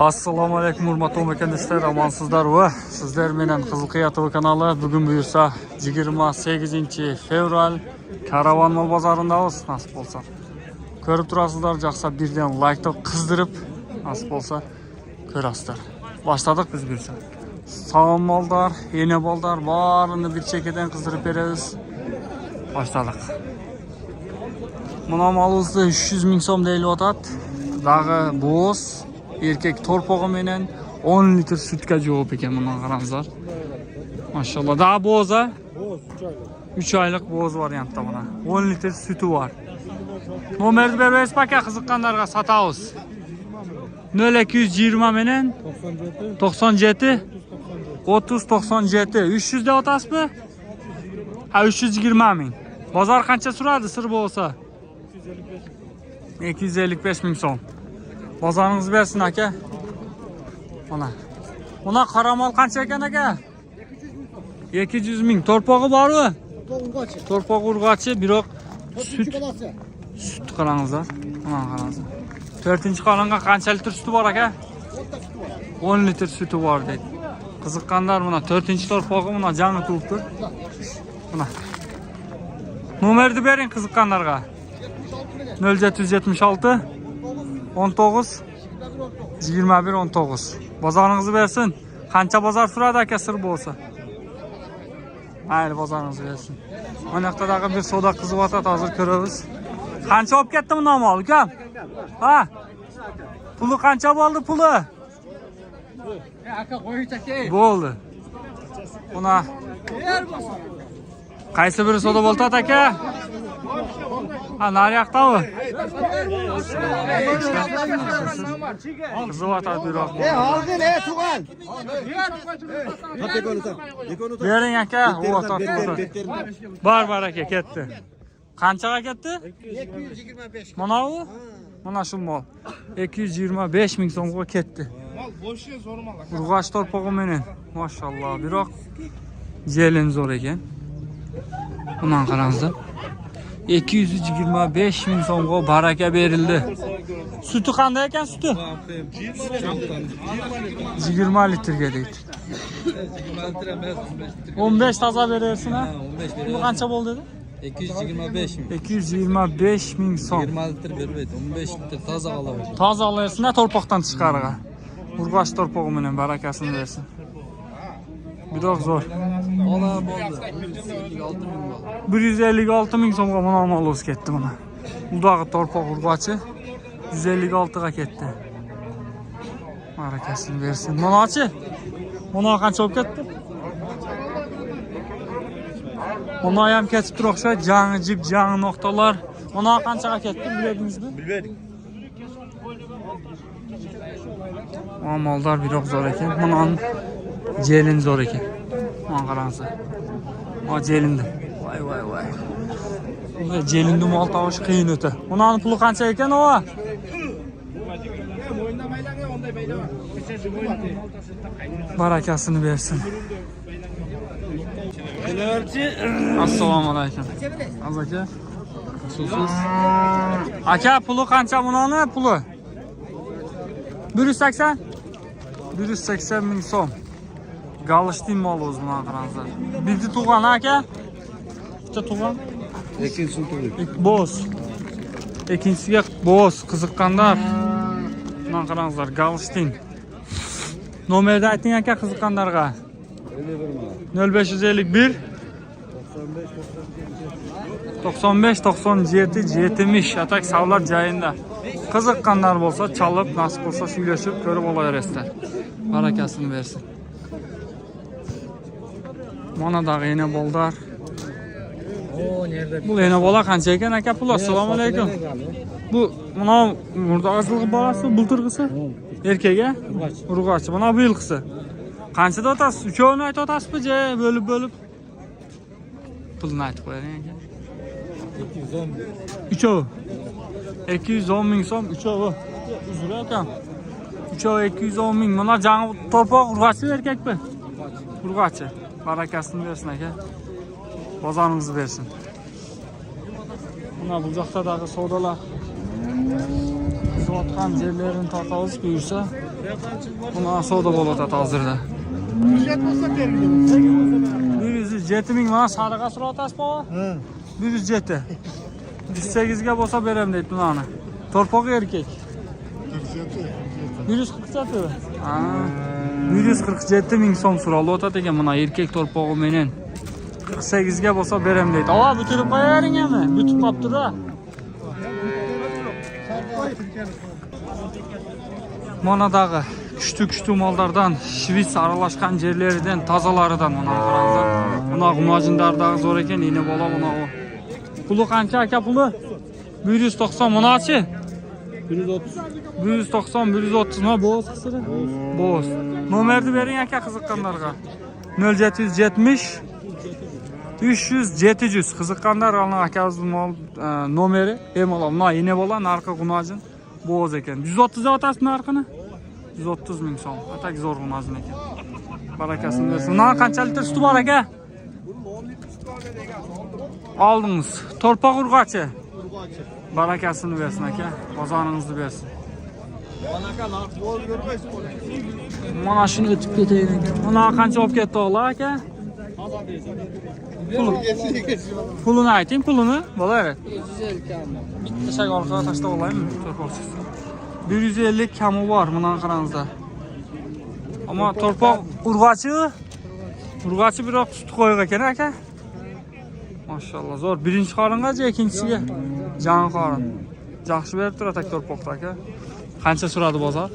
Assalomu alaykum hurmatli muxlislar, amansızlar va sizlar bilan Qizilqiya TV kanali. Bugun buyursa 28-fevral Karavan mol bozorindamiz. Nasib bo'lsa ko'rib turasizlar, yoqsa birdan like qizdirib, nasib bo'lsa ko'rasizlar. Başladık biz buyursa. Sağım mollar, yeni mollar barini bir çekeden qizdirib beramiz. Başladık. Buna malımızda 300 ming so'm deyilyapti. Dağı bo'z, erkek torpog'i menen 10 litr sütga javob ekan, buni qarangizlar. Maşallah. Daha bo'z ha? Bo'z 3 oylik bo'z variantda buna. 10 litr sütü var. Nomerni berasiz aka, qiziqqanlarga satamiz. 0220 menen 97 30 97 300 de otasizmi? Ha, 320 ming. Bozor qancha suradi sir bo'lsa? 255 ming so'm. Bozoringiz bersin aka. Mana. Buna qaramol qancha ekan aka? 200 ming. Torpog'i bormi? Torpog' urg'achi, biroq süt qarangizlar. Mana qarangizlar. 4-qalonga qancha litr sütü bor aka? 10 litr sütü bor deydi. Qiziqqanlar buna 4-torpog'i buna jangi turibdi. Buna. Nomerni bering qiziqqanlarga. 0776 19 21 19. Bozoringizni bersin. Qancha bozor suradi aka sir bo'lsa? Mayli, bozoringizni bersin. Mana yoqdagi bir savdo qizyapti, hozir ko'ramiz. Qancha olib ketdi bu nomol, ukam? Ha? Puli qancha bo'ldi puli? Aka qo'ychake. Bo'ldi. Buna qaysi biri savdo bo'ldi aka? Ha, naryoqdami? Qizyapti biroq. Aldin tug'an. Bering aka, u otaqdi. Bor aka ketdi. Qanchaga ketdi? 225. Mana u? Mana shu mol. 225 ming so'mga ketdi. Mal bo'shi zo'r mal. Urg'ash torpog'i menen. Maşallah, biroq jelin zo'r ekan. Bundan qarangizlar. 225 ming so'mga baraka berildi. Sütü qanday ekan sütü? 20 litrga deydi. 15 toza berersin ha? 15 Bu qancha bo'ldi dedi? 225 ming. 225 ming so'm. 20 litr bermaydi, 15 litr toza qolaveradi. Toza olaysin ha, torpoqdan chiqarga. Urg'ash torpog'i bilan barakasini bersin. Biroq zo'r. Ola bo'ldi. 156 ming bo'ldi. 156 ming so'mga mana mol ketdi buna. Udog'i torpoq urg'achi 156 ga ketdi. Barakasini bersin. Manachi? Mana qancha olib ketdi? Mana ham ketib turibsa, jangi jip, jangi nuqtalar. Mana qanchaga ketdi, biledingizmi? Bilmedik. Mollar biroq zo'r ekan. Mana jelin zo'r ekan. Mana qarangizlar. Mana jelindi. Voy voy voy. Bu jelindi mol tovish qiyin o'ta. Buning puli qancha ekan o? Barakasini bersin. Assalomu alaykum. Aka. Suvsiz. Aka, puli qancha bunoni puli? 180. 180 ming so'm. Galishtin mol o'zi buni qarangizlar. Bizni tug'an aka? Bitta tug'an. Ikkinchi turdik. Bo'z. Ikkinchisiga bo'z, qiziqqanlar. Buni qarangizlar, Galishtin. Nomerni ayting aka qiziqqanlarga. 0551 95 97 70 atak savlat joyinda. Qiziqqanlar bo'lsa, chalib, nasib bo'lsa suylashib ko'rib olaverasizlar. Barakasini bersin. Mana dag'i yana boldar. Bu yana bola qancha ekan aka pul? Assalomu alaykum. Bu mana murdag'izligi bolasi, bulturg'isi? Erkega? Urg'achi. Mana bu yilqisi. Qanchada otasiz? Uchovini aytib otasizmi, bo'lib? Pulni aytib qo'ying aka. 210. Uchovi. 210 ming so'm uchovi. Uzr ekan. Uchovi 210 ming. Mana jangi torpoq urg'achi erkakmi? Urg'achi. Barakasini bersin aka. Bozoringizni bersin. Mana bu yoqdagi savdolar qilayotgan yerlarini topamiz buyursa. Buni savdo bo'layotadi hozirda. 107 ming mana sariqqa suratasiz baba? Ha. 107. 108 ga bo'lsa beraman deydi buni. Torpog'i erkak. 147. Ha. 147 ming so'm so'ralib o'tadi ekan mana erkak torpog'i menen. 48 ga bo'lsa beraman deydi. Ava bitirib qo'yaveringmi? Bitib qolibdi-da. Mana dağı küçük mallardan, Şvits aralashgan yerleridan, tozalaridan mana qaranglar. Mana gumajindardağı zor ekan, yine bola mana o. Pulu qancha aka puli? 190 manachi? 130. 190, 130 ma bo'z qisiri? Bo'z. Nomerni bering aka qiziqqanlarga. 0770 300 700 qiziqqanlar ana akamiz nomeri bemalol mana yine bola narxi gumajin bo'z ekan. 130 ga otasiz narxini? 130 ming so'm. Atak zo'r gumajin ekan. Barakasini bersin. Mana qancha litr suti bor aka? Aldınız. Torpaq urg'achi. Barakasini bersin aka. Bozoringizni bersin. Mana shuni o'tib ketayin aka. Mana qancha olib ketdi o'g'li aka? Pulini ayting, pulini. Bo'lar. 150 kam. Bitta shak orqaga tashlab olaymi? Torpaqchi. 150 kami bor, mana qarangizlar. Ammo torpaq urg'achi biroq sut qo'ygan ekan aka. Maşallah zo'r. Birinchi qoringacha, ikkinchisiga jon qorin. Yaxshi berib turadi torpaqda aka. Qancha so'radi bozor?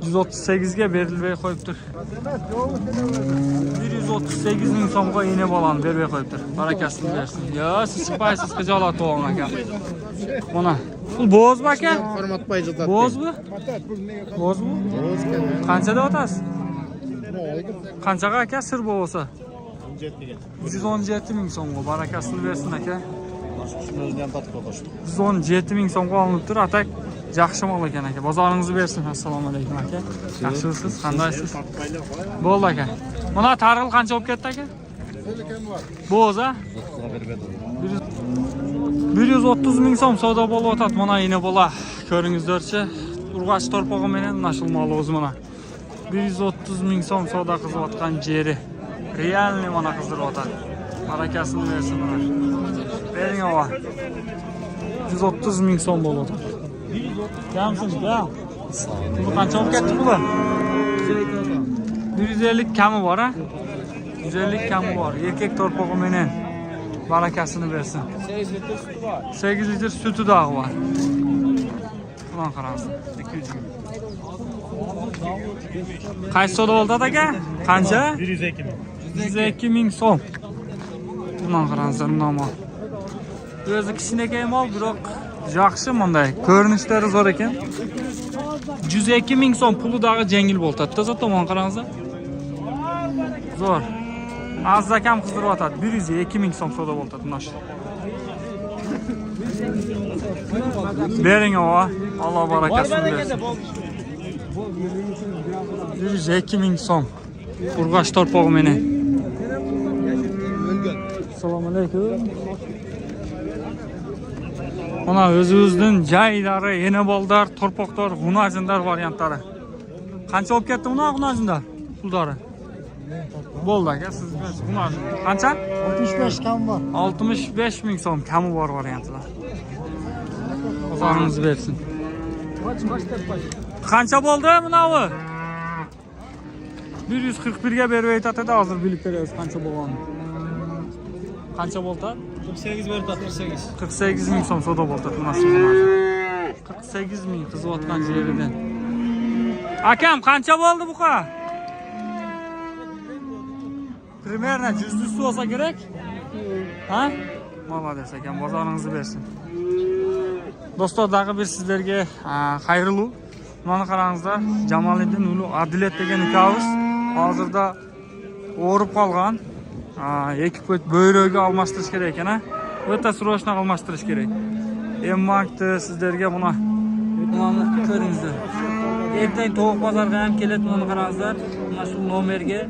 138 ga berilmay qo'yibdir. 138 ming so'mga yine bolani bermay qo'yibdir. Barakasini bersin. Yo, siz chiqmaysiz xijolat o'g'on aka. Mana pul bo'zmi aka? Hurmatpay jotadi. Bo'zmi? Bo'zmi? Qanchada otasiz? Qanchaga aka sir bo'lsa? 117 ming so'mga barakasini bersin aka. 117 ming so'mga olinibdir. Atak yaxshi mol ekan aka. Bozoringizni bersin. Assalomu alaykum aka. Yaxshimisiz? Qandaysiz? Bo'ldi aka. Mana targ'il qancha olib ketdi aka? Bo'z a? 130 ming so'm savdo bo'lib o'tadi. Mana yine bola ko'ringizlarchi. Urg'ach torpog'i menen mana shu mol o'zi mana. 130 ming so'm savdo qilayotgan jeri. Realni mana qizdirib o'tadi. Barakasini bersin ular. Bering ava. 130 ming so'm bo'lib o'tadi. Kamsiz, kam. Bu qancha olib ketdi puli? 150 kami bor a? 150 kami bor. Erkak torpog'i menen. Barakasini bersin. 8 litr suti dağı var. Ulan qaranglar. 200 ming. Qaysi savdo oldi aka? Qancha? 102 ming. 102 ming so'm. Ulan qaranglar, noma. O'zi kichkinakay mol, biroq yaxshi bunday. Ko'rinishlari zo'r ekan. 102 ming so'm puli dağı jengil bo'ldi. Toza tomon qaranglar. Zo'r. Azzakam qizdirib o'tadi. 102 ming so'm savdo bo'ldi mana shu. Bering ava. Alloh barakasini bersin. 102 ming so'm. Urg'ach torpog'i meni. Assalomu alaykum. Mana o'zimizning joylari, yana boldar, torpaqlar, g'unajindar variantlari. Qancha olib ketdi buni g'unajindar? Puldori. Bo'ldi aka, siz g'unaj. Qancha? 65 kam bor. 65 ming so'm kami bor variantlar. Bozoringiz bersin. Qancha bo'ldi bunavi? 141 ga berib aytadi, hozir bilib beramiz qancha bo'lganini. Qancha bo'ldi? 48 berib turadi, 48. 48 ming so'm savdo bo'ldi mana shu. 48 ming qiziyotgan jeridan. Akam qancha bo'ldi buqa? Примерно 100 üstü olsa gerek. Ha? Молодец ekan, bozoringizni bersin. Do'stlar, dağı bir sizlarga xayrli. Mana qarangizlar, Jamoliddin uli Adilet degan ukamiz hozirda o'rib qolgan. Ekib qo'yib bo'yro'ga almashtirish kerak ekan, ha. O'ta srochna almashtirish kerak. Emmakni sizlarga buni ko'ringizlar. Ertaga to'q bozorga ham keladi, mana qarangizlar. Mana shu nomerga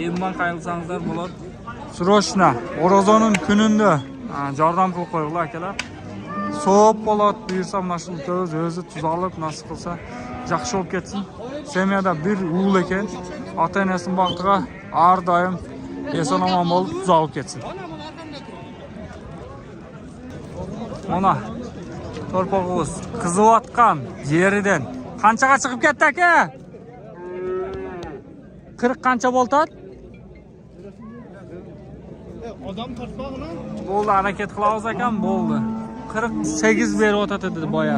emmak qayilsangizlar bo'ladi. Srochna O'rozoning kunida yordam qilib qo'yinglar akalar. so'p bo'ladi, buyursa mana shu o'zi tuzalib, nasib qilsa yaxshi bo'lib ketsin. Semiyada bir o'g'il ekan, ota-onasining baxtiga har doim eson-omon bo'lib tuzalib ketsin. Mana torpog'imiz qiziyotgan yeridan qanchaga chiqib ketdi aka? 40 qancha bo'ldi? Odam tortmog'ini Bo'ldi, harakat qilamiz ekan, bo'ldi. 48 berib o'tadi dedi boya.